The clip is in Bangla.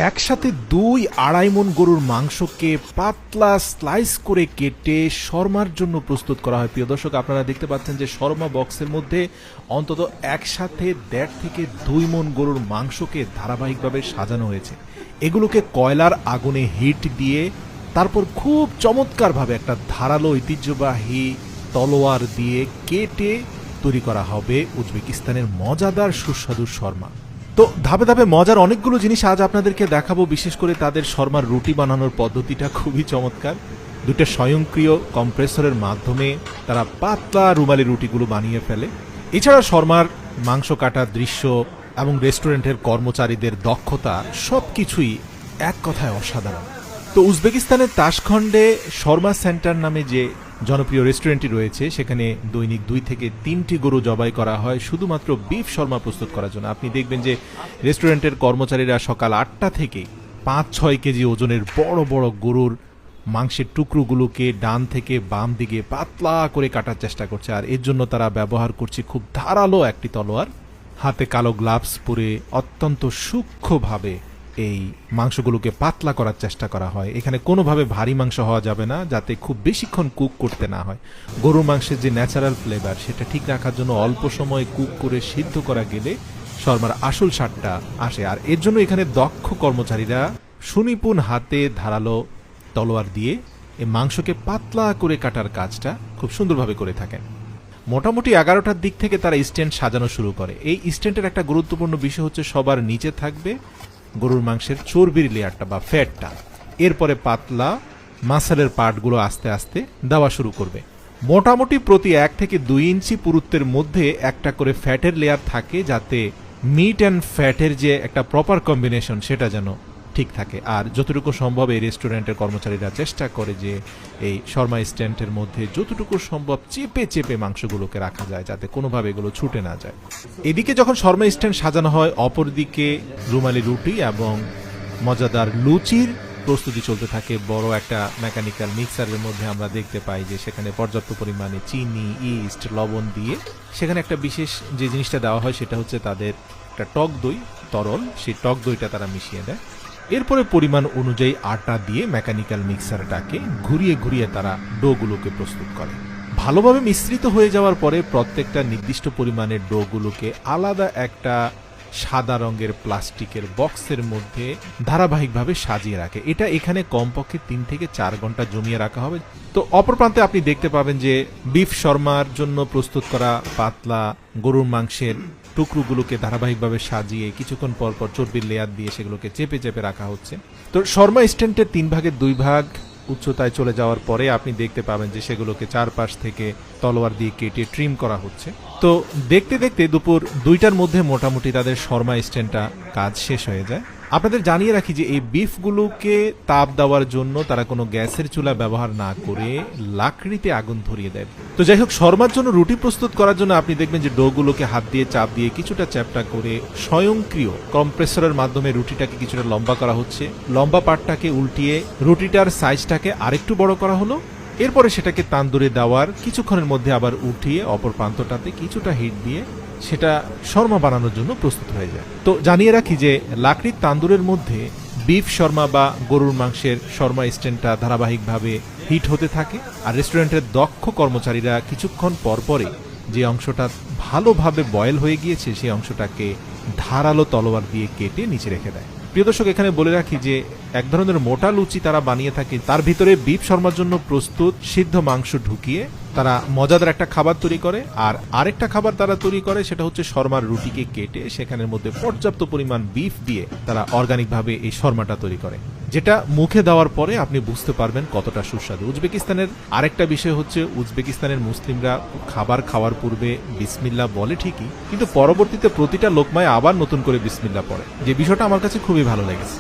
একসাথে ২-২.৫ মণ গরুর মাংসকে পাতলা স্লাইস করে কেটে শর্মার জন্য প্রস্তুত করা হয়। প্রিয় দর্শক, আপনারা দেখতে পাচ্ছেন যে শর্মা বক্সের মধ্যে অন্তত একসাথে ১.৫ থেকে ২ মণ গরুর মাংসকে ধারাবাহিকভাবে সাজানো হয়েছে। এগুলোকে কয়লার আগুনে হিট দিয়ে তারপর খুব চমৎকারভাবে একটা ধারালো ঐতিহ্যবাহী তলোয়ার দিয়ে কেটে তৈরি করা হবে উজবেকিস্তানের মজাদার সুস্বাদু শর্মা। তো ধাপে ধাপে মজার অনেকগুলো জিনিস আজ আপনাদেরকে দেখাবো। বিশেষ করে তাদের শর্মার রুটি বানানোর পদ্ধতিটা খুবই চমৎকার। দুটো স্বয়ংক্রিয় কম্প্রেসরের মাধ্যমে তারা পাতলা রুমালি রুটিগুলো বানিয়ে ফেলে। এছাড়া শর্মার মাংস কাটার দৃশ্য এবং রেস্টুরেন্টের কর্মচারীদের দক্ষতা সবকিছুই এক কথায় অসাধারণ। তো উজবেকিস্তানের তাশখণ্ডে শর্মা সেন্টার নামে যে জনপ্রিয় রেস্টুরেন্টটি রয়েছে, সেখানে দৈনিক ২ থেকে ৩টি গরু জবাই করা হয় শুধুমাত্র বিফ শর্মা প্রস্তুত করার জন্য। আপনি দেখবেন যে রেস্টুরেন্টের কর্মচারীরা সকাল ৮টা থেকে ৫-৬ কেজি ওজনের বড় বড় গরুর মাংসের টুকরোগুলোকে ডান থেকে বাম দিকে পাতলা করে কাটার চেষ্টা করছে। আর এর জন্য তারা ব্যবহার করছে খুব ধারালো একটি তলোয়ার। হাতে কালো গ্লাভস পরে অত্যন্ত সূক্ষ্মভাবে এই মাংসগুলোকে পাতলা করার চেষ্টা করা হয়। এখানে কোনোভাবে ভারী মাংস হওয়া যাবে না, যাতে খুব বেশিক্ষণ কুক করতে না হয়। গরুর মাংসের যে ন্যাচারাল ফ্লেভার, সেটা ঠিক রাখার জন্য অল্প সময় কুক করে সিদ্ধ করা গেলে শর্মার আসল স্বাদটা আসে। আর এর জন্য এখানে দক্ষ কর্মচারীরা সুনিপুণ হাতে ধারালো তলোয়ার দিয়ে এই মাংসকে পাতলা করে কাটার কাজটা খুব সুন্দরভাবে করে থাকেন। মোটামুটি 11টার দিক থেকে তারা স্ট্যান্ড সাজানো শুরু করে। এই স্ট্যান্ডের একটা গুরুত্বপূর্ণ বিষয় হচ্ছে সবার নিচে থাকবে গরুর মাংসের চর্বির লেয়ারটা বা ফ্যাটটা। এরপরে পাতলা মাসেলের পার্টগুলো আস্তে আস্তে দেওয়া শুরু করবে। মোটামুটি প্রতি 1 থেকে 2 ইঞ্চি পুরুত্বের মধ্যে একটা করে ফ্যাটের লেয়ার থাকে, যাতে মিট অ্যান্ড ফ্যাটের যে একটা প্রপার কম্বিনেশন সেটা যেন ঠিক থাকে। আর যতটুকু সম্ভব এই রেস্টুরেন্টের কর্মচারীরা চেষ্টা করে যে এই শর্মা স্ট্যান্ডের মধ্যে যতটুকু সম্ভব চেপে চেপে মাংসগুলোকে রাখা যায়, যাতে কোনোভাবে এগুলো ছুটে না যায়। এদিকে যখন শর্মা স্ট্যান্ড সাজানো হয়, অপরদিকে রুমালি রুটি এবং মজাদার লুচির প্রস্তুতি চলতে থাকে। বড় একটা মেকানিক্যাল মিক্সারের মধ্যে আমরা দেখতে পাই যে সেখানে পর্যাপ্ত পরিমাণে চিনি, ইস্ট, লবণ দিয়ে সেখানে একটা বিশেষ যে জিনিসটা দেওয়া হয় সেটা হচ্ছে তাদের একটা টক দই তরল, সেই টক দইটা তারা মিশিয়ে দেয়। এরপরে পরিমাণ অনুযায়ী আটা দিয়ে মেকানিক্যাল মিক্সারটাকে ঘুরিয়ে ঘুরিয়ে তারা ডোগুলোকে প্রস্তুত করে। ভালোভাবে মিশ্রিত হয়ে যাওয়ার পরে প্রত্যেকটা নির্দিষ্ট পরিমাণের ডোগুলোকে আলাদা একটা সাদা রঙের প্লাস্টিকের বক্সের মধ্যে ধারাবাহিকভাবে সাজিয়ে রাখে। এটা এখানে কমপক্ষে ৩ থেকে ৪ ঘন্টা জমিয়ে রাখা হবে। তো অপর প্রান্তে আপনি দেখতে পাবেন যে বিফ শর্মার জন্য প্রস্তুত করা পাতলা গরুর মাংসের টুকরোগুলোকে ধারাবাহিকভাবে সাজিয়ে কিছুক্ষণ পর পর চর্বির লেয়ার দিয়ে সেগুলোকে চেপে চেপে রাখা হচ্ছে। তো শর্মা স্ট্যান্ডের 3 ভাগের 2 ভাগ উচ্চতায় চলে যাওয়ার পরে আপনি দেখতে পাবেন যে সেগুলোকে চারপাশ থেকে তলোয়ার দিয়ে কেটে ট্রিম করা হচ্ছে। তো দেখতে দেখতে দুপুর 2টার মধ্যে মোটামুটি তাদের শর্মা স্ট্যান্ডটা কাজ শেষ হয়ে যায়। আপনাদের জানিয়ে রাখি যে এই বিফগুলোকে তাপ দেওয়ার জন্য তারা কোনো গ্যাসের চুলা ব্যবহার না করে লাকড়িতে আগুন ধরিয়ে দেয়। তো যাই হোক, শর্মার জন্য রুটি প্রস্তুত করার জন্য আপনি দেখবেন যে ডোগুলোকে হাত দিয়ে চাপ দিয়ে কিছুটা চ্যাপটা করে স্বয়ংক্রিয় কম্প্রেসরের মাধ্যমে রুটিটাকে কিছুটা লম্বা করা হচ্ছে। লম্বা পাটটাকে উল্টিয়ে রুটিটার সাইজটাকে আরেকটু বড় করা হলো। এরপরে সেটাকে তান্দুরে দেওয়ার কিছুক্ষণের মধ্যে আবার উঠিয়ে অপর প্রান্তটাতে কিছুটা হিট দিয়ে সেটা শর্মা বানানোর জন্য প্রস্তুত হয়ে যায়। তো জানিয়ে রাখি যে লাকড়ির তান্দুরের মধ্যে বিফ শর্মা বা গরুর মাংসের শর্মা স্ট্যান্ডটা ধারাবাহিকভাবে হিট হতে থাকে। আর রেস্টুরেন্টের দক্ষ কর্মচারীরা কিছুক্ষণ পরপরে যে অংশটা ভালোভাবে বয়েল হয়ে গিয়েছে সেই অংশটাকে ধারালো তলোয়ার দিয়ে কেটে নিচে রেখে দেয়। প্রিয় দর্শক, এখানে বলে রাখি যে এক ধরনের মোটা লুচি তারা বানিয়ে থাকে, তার ভিতরে বিফ শর্মার জন্য প্রস্তুত সিদ্ধ মাংস ঢুকিয়ে তারা মজাদার একটা খাবার তৈরি করে। আর আরেকটা খাবার তারা তৈরি করে, সেটা হচ্ছে শর্মার রুটিকে কেটে সেখানের মধ্যে পর্যাপ্ত পরিমাণ বিফ দিয়ে তারা অর্গানিকভাবে এই শর্মাটা তৈরি করে, যেটা মুখে দেওয়ার পরে আপনি বুঝতে পারবেন কতটা সুস্বাদু। উজবেকিস্তানের আরেকটা বিষয় হচ্ছে উজবেকিস্তানের মুসলিমরা খাবার খাওয়ার পূর্বে বিসমিল্লাহ বলে ঠিকই, কিন্তু পরবর্তীতে প্রতিটা লোকমায় আবার নতুন করে বিসমিল্লাহ পড়ে, যে বিষয়টা আমার কাছে খুবই ভালো লেগেছে।